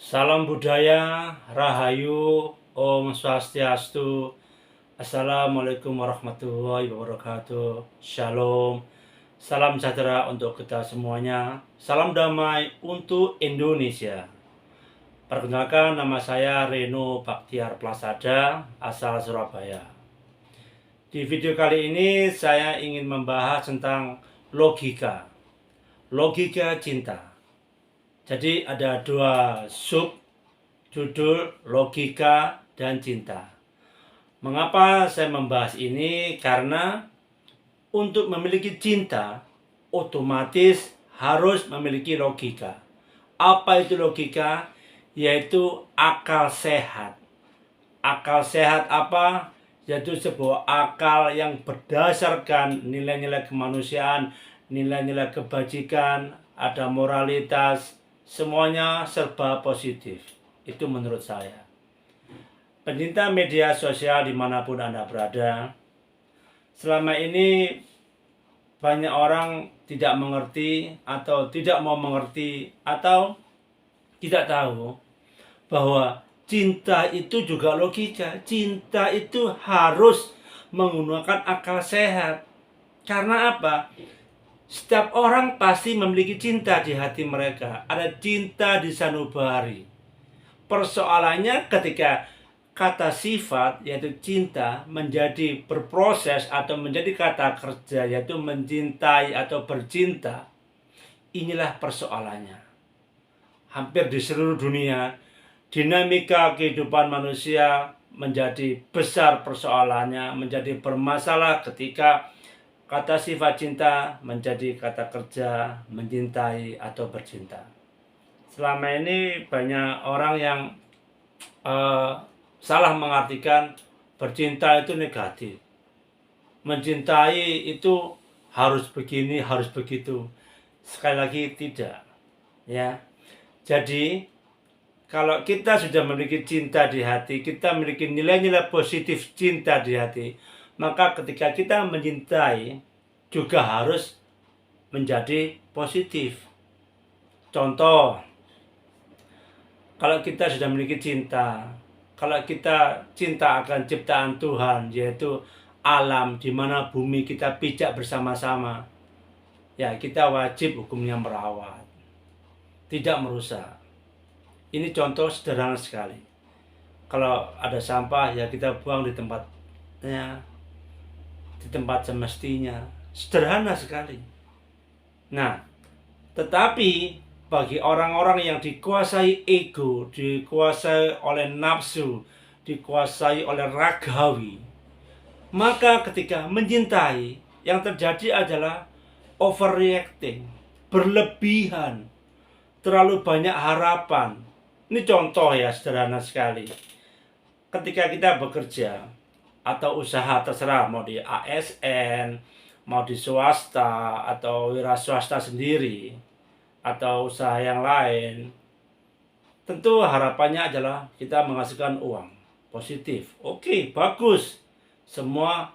Salam budaya, Rahayu, Om Swastiastu, Assalamualaikum warahmatullahi wabarakatuh, Shalom, salam sejahtera untuk kita semuanya, salam damai untuk Indonesia. Perkenalkan, nama saya Reno Baktiar Plasada, asal Surabaya. Di video kali ini saya ingin membahas tentang logika cinta. Jadi ada dua sub judul, logika dan cinta. Mengapa saya membahas ini? Karena untuk memiliki cinta otomatis harus memiliki logika. Apa itu logika? Yaitu akal sehat. Akal sehat apa? Yaitu sebuah akal yang berdasarkan nilai-nilai kemanusiaan, nilai-nilai kebajikan, ada moralitas, semuanya serba positif. Itu menurut saya. Pencinta media sosial dimanapun Anda berada, selama ini banyak orang tidak mengerti atau tidak mau mengerti atau tidak tahu bahwa cinta itu juga logika. Cinta itu harus menggunakan akal sehat. Karena apa? Setiap orang pasti memiliki cinta di hati mereka. Ada cinta di sanubari. Persoalannya ketika kata sifat yaitu cinta menjadi berproses atau menjadi kata kerja yaitu mencintai atau bercinta. Inilah persoalannya. Hampir di seluruh dunia dinamika kehidupan manusia menjadi besar persoalannya, menjadi bermasalah ketika kata sifat cinta menjadi kata kerja mencintai atau bercinta. Selama ini banyak orang yang salah mengartikan bercinta itu negatif. Mencintai itu harus begini, harus begitu. Sekali lagi tidak. Ya. Jadi kalau kita sudah memiliki cinta di hati, kita memiliki nilai-nilai positif cinta di hati, maka ketika kita mencintai juga harus menjadi positif. Contoh, kalau kita sudah memiliki cinta, kalau kita cinta akan ciptaan Tuhan, yaitu alam di mana bumi kita pijak bersama-sama, ya kita wajib hukumnya merawat, tidak merusak. Ini contoh sederhana sekali. Kalau ada sampah ya kita buang di tempatnya, di tempat semestinya. Sederhana sekali. Nah, tetapi bagi orang-orang yang dikuasai ego, dikuasai oleh nafsu, dikuasai oleh ragawi, maka ketika mencintai, yang terjadi adalah overreacting, berlebihan, terlalu banyak harapan. Ini contoh ya, sederhana sekali. Ketika kita bekerja atau usaha, terserah mau di ASN, mau di swasta atau wira swasta sendiri atau usaha yang lain, tentu harapannya adalah kita menghasilkan uang positif. Oke, bagus. Semua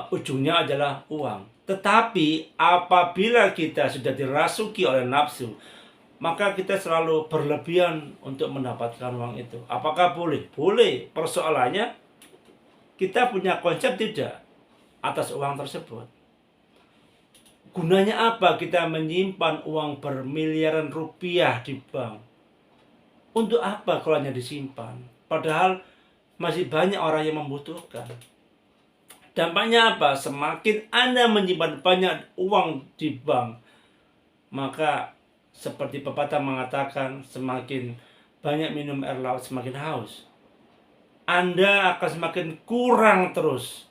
ujungnya adalah uang. Tetapi apabila kita sudah dirasuki oleh nafsu, maka kita selalu berlebihan untuk mendapatkan uang itu. Apakah boleh? Boleh. Persoalannya kita punya konsep tidak atas uang tersebut. Gunanya apa kita menyimpan uang bermiliaran rupiah di bank? Untuk apa kalau hanya disimpan? Padahal masih banyak orang yang membutuhkan. Dampaknya apa? Semakin Anda menyimpan banyak uang di bank, maka seperti pepatah mengatakan, semakin banyak minum air laut semakin haus. Anda akan semakin kurang terus.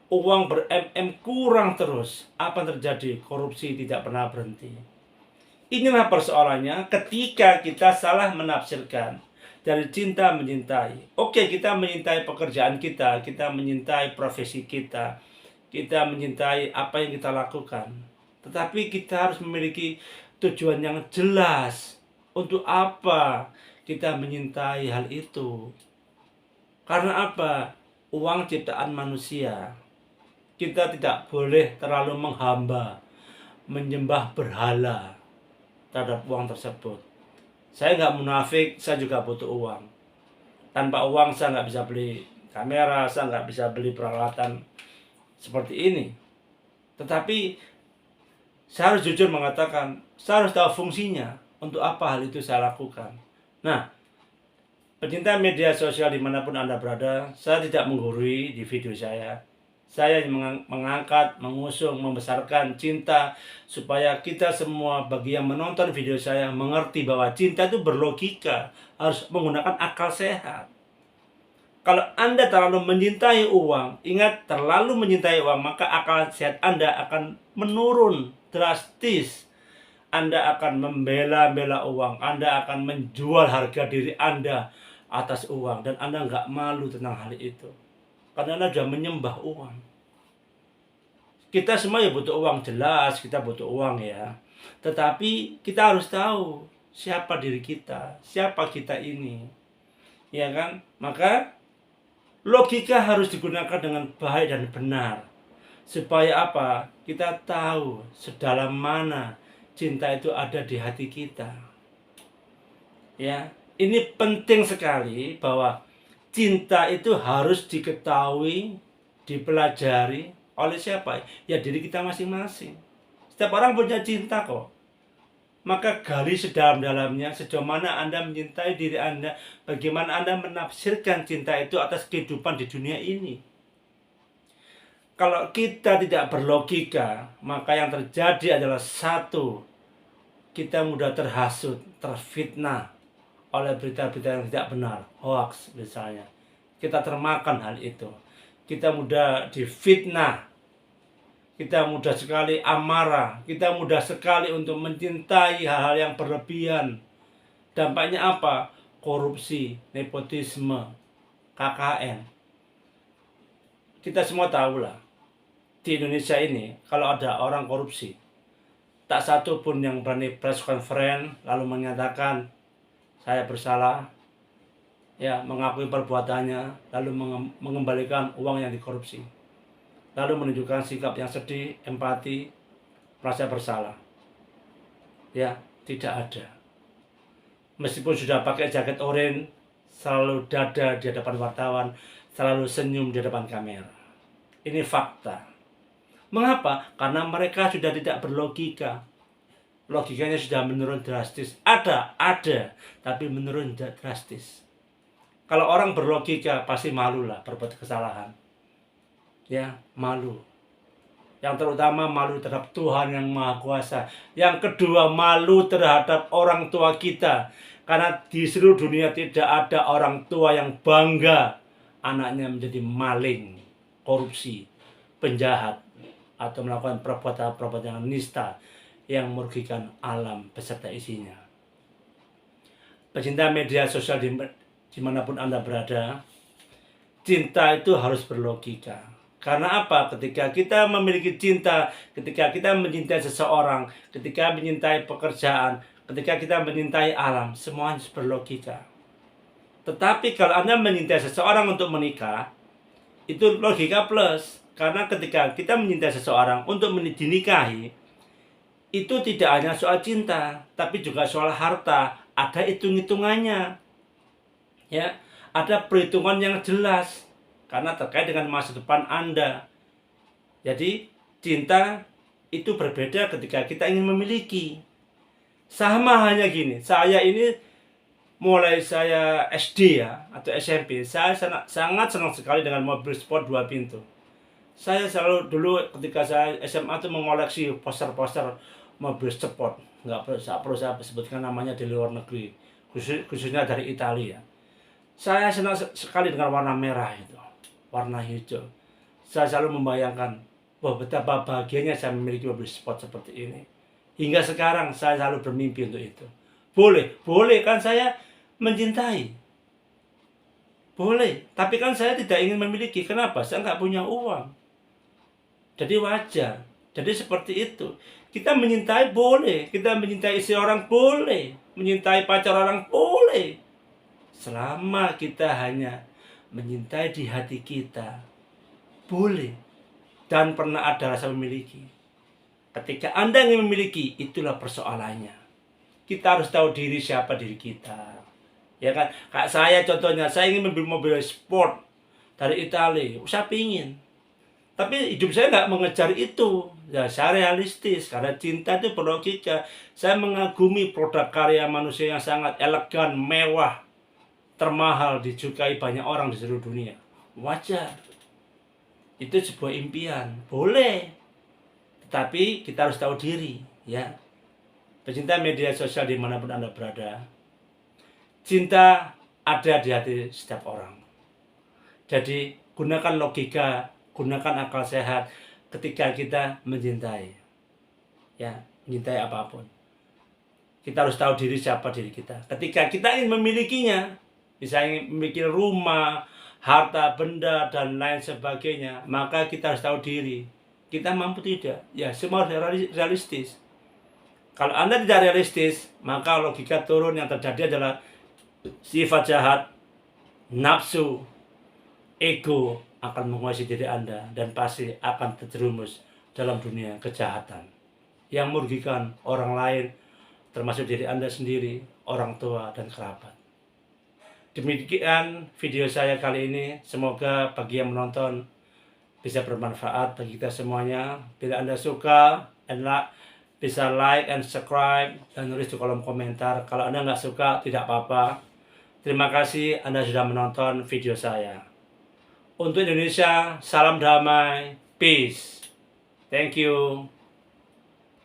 Uang ber-MM kurang terus. Apa yang terjadi? Korupsi tidak pernah berhenti. Inilah persoalannya ketika kita salah menafsirkan dari cinta mencintai. Oke, kita menyintai pekerjaan kita, kita menyintai profesi kita, kita menyintai apa yang kita lakukan. Tetapi kita harus memiliki tujuan yang jelas. Untuk apa kita menyintai hal itu? Karena apa? Uang ciptaan manusia. Kita tidak boleh terlalu menghamba, menyembah berhala terhadap uang tersebut. Saya nggak munafik, saya juga butuh uang. Tanpa uang saya nggak bisa beli kamera, saya nggak bisa beli peralatan seperti ini. Tetapi saya harus jujur mengatakan, saya harus tahu fungsinya, untuk apa hal itu saya lakukan. Nah, pecinta media sosial dimanapun Anda berada, saya tidak menggurui di video saya. Saya mengangkat, mengusung, membesarkan cinta supaya kita semua bagi yang menonton video saya mengerti bahwa cinta itu berlogika, harus menggunakan akal sehat. Kalau Anda terlalu mencintai uang, ingat terlalu mencintai uang, maka akal sehat Anda akan menurun drastis. Anda akan membela-bela uang, Anda akan menjual harga diri Anda atas uang, dan Anda nggak malu tentang hal itu. Karena Anda sudah menyembah uang. Kita semua ya butuh uang, jelas kita butuh uang ya. Tetapi kita harus tahu siapa diri kita, siapa kita ini. Ya kan? Maka logika harus digunakan dengan baik dan benar. Supaya apa? Kita tahu sedalam mana cinta itu ada di hati kita. Ya, ini penting sekali bahwa cinta itu harus diketahui, dipelajari oleh siapa? Ya diri kita masing-masing. Setiap orang punya cinta kok. Maka gali sedalam-dalamnya sejauh mana Anda mencintai diri Anda, bagaimana Anda menafsirkan cinta itu atas kehidupan di dunia ini. Kalau kita tidak berlogika, maka yang terjadi adalah satu, kita mudah terhasut, terfitnah oleh berita-berita yang tidak benar, hoax misalnya. Kita termakan hal itu. Kita mudah difitnah. Kita mudah sekali amarah. Kita mudah sekali untuk mencintai hal-hal yang berlebihan. Dampaknya apa? Korupsi, nepotisme, KKN. Kita semua tahulah, di Indonesia ini kalau ada orang korupsi, tak satu pun yang berani press conference lalu menyatakan saya bersalah, ya, mengakui perbuatannya, lalu mengembalikan uang yang dikorupsi, lalu menunjukkan sikap yang sedih, empati, merasa bersalah. Ya, tidak ada. Meskipun sudah pakai jaket oranye, selalu dada di hadapan wartawan, selalu senyum di hadapan kamera. Ini fakta. Mengapa? Karena mereka sudah tidak berlogika. Logikanya sudah menurun drastis. Ada, tapi menurun drastis. Kalau orang berlogika pasti malu lah berbuat kesalahan. Ya, malu. Yang terutama malu terhadap Tuhan yang Maha Kuasa. Yang kedua, malu terhadap orang tua kita. Karena di seluruh dunia tidak ada orang tua yang bangga anaknya menjadi maling, korupsi, penjahat, atau melakukan perbuatan nista yang merugikan alam beserta isinya. Pecinta media sosial dimanapun Anda berada, cinta itu harus berlogika. Karena apa? Ketika kita memiliki cinta, ketika kita mencintai seseorang, ketika mencintai pekerjaan, ketika kita mencintai alam, semuanya harus berlogika. Tetapi kalau Anda mencintai seseorang untuk menikah, itu logika plus. Karena ketika kita mencintai seseorang untuk dinikahi, itu tidak hanya soal cinta, tapi juga soal harta. Ada hitung-hitungannya. Ya, ada perhitungan yang jelas karena terkait dengan masa depan Anda. Jadi, cinta itu berbeda ketika kita ingin memiliki. Sama hanya gini, saya ini mulai saya SD ya atau SMP, saya sangat senang sekali dengan mobil sport 2 pintu. Saya selalu dulu ketika saya SMA itu mengoleksi poster-poster mobil sport, nggak perlu saya sebutkan namanya di luar negeri, khususnya dari Italia. Saya senang sekali dengan warna merah itu, warna hijau. Saya selalu membayangkan bahwa betapa bahagianya saya memiliki mobil sport seperti ini. Hingga sekarang saya selalu bermimpi untuk itu. Boleh kan saya mencintai? Boleh, tapi kan saya tidak ingin memiliki. Kenapa? Saya nggak punya uang. Jadi wajar. Jadi seperti itu. Kita menyintai boleh, kita menyintai istri orang boleh, menyintai pacar orang boleh. Selama kita hanya menyintai di hati kita, boleh. Dan pernah ada rasa memiliki. Ketika Anda ingin memiliki, itulah persoalannya. kita harus tahu diri siapa diri kita. Ya kan, kayak saya contohnya, saya ingin membeli mobil sport dari Italia, saya pingin. Tapi hidup saya nggak mengejar itu. Ya, saya realistis karena cinta itu berlogika. Saya mengagumi produk karya manusia yang sangat elegan, mewah, termahal, disukai banyak orang di seluruh dunia. Wajar. Itu sebuah impian, boleh. Tetapi kita harus tahu diri, ya. Pecinta media sosial dimanapun Anda berada, cinta ada di hati setiap orang. Jadi gunakan logika, gunakan akal sehat ketika kita mencintai. Ya, mencintai apapun. Kita harus tahu diri siapa diri kita. Ketika kita ingin memilikinya, misalnya memiliki rumah, harta, benda, dan lain sebagainya, maka kita harus tahu diri. Kita mampu tidak? Ya, semua realistis. Kalau Anda tidak realistis, maka logika turun, yang terjadi adalah sifat jahat, nafsu, ego akan menguasai diri Anda dan pasti akan terjerumus dalam dunia kejahatan yang merugikan orang lain, termasuk diri Anda sendiri, orang tua, dan kerabat. Demikian video saya kali ini. Semoga bagi yang menonton bisa bermanfaat bagi kita semuanya. Bila Anda suka, bisa like and subscribe dan tulis di kolom komentar. Kalau Anda nggak suka, tidak apa-apa. Terima kasih Anda sudah menonton video saya. Untuk Indonesia, salam damai, peace. Thank you.